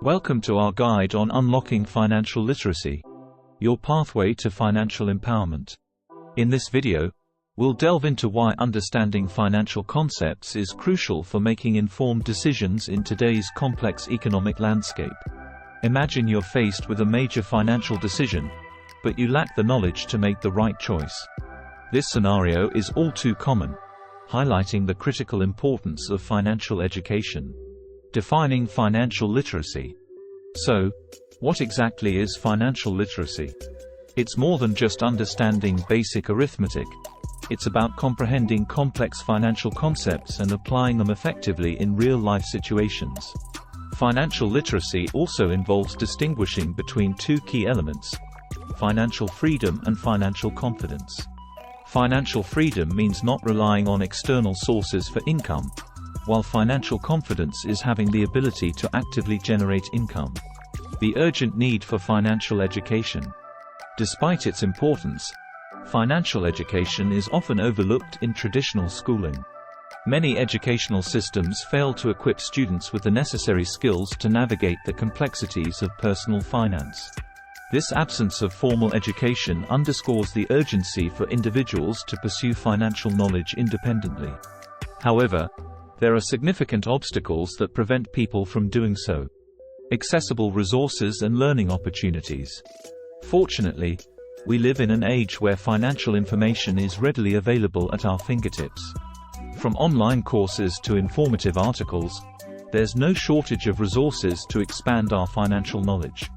Welcome to our guide on unlocking financial literacy, your pathway to financial empowerment. In this video, we'll delve into why understanding financial concepts is crucial for making informed decisions in today's complex economic landscape. Imagine you're faced with a major financial decision, but you lack the knowledge to make the right choice. This scenario is all too common, highlighting the critical importance of financial education. Defining financial literacy. So, what exactly is financial literacy? It's more than just understanding basic arithmetic. It's about comprehending complex financial concepts and applying them effectively in real-life situations. Financial literacy also involves distinguishing between two key elements: financial freedom and financial confidence. Financial freedom means not relying on external sources for income, while financial confidence is having the ability to actively generate income. The urgent need for financial education. Despite its importance, financial education is often overlooked in traditional schooling. Many educational systems fail to equip students with the necessary skills to navigate the complexities of personal finance. This absence of formal education underscores the urgency for individuals to pursue financial knowledge independently. However, there are significant obstacles that prevent people from doing so. Accessible resources and learning opportunities. Fortunately, we live in an age where financial information is readily available at our fingertips. From online courses to informative articles, there's no shortage of resources to expand our financial knowledge.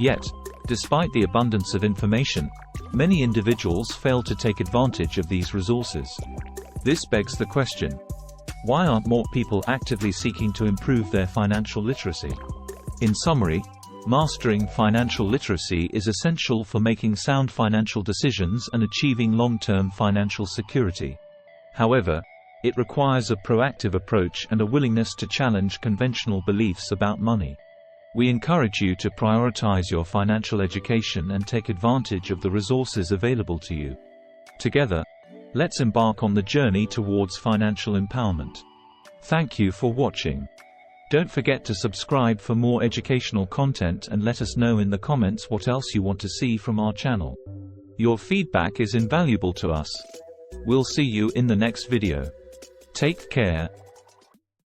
Yet, despite the abundance of information, many individuals fail to take advantage of these resources. This begs the question: why aren't more people actively seeking to improve their financial literacy? In summary, mastering financial literacy is essential for making sound financial decisions and achieving long-term financial security. However, it requires a proactive approach and a willingness to challenge conventional beliefs about money. We encourage you to prioritize your financial education and take advantage of the resources available to you. Together, let's embark on the journey towards financial empowerment. Thank you for watching. Don't forget to subscribe for more educational content and let us know in the comments what else you want to see from our channel. Your feedback is invaluable to us. We'll see you in the next video. Take care.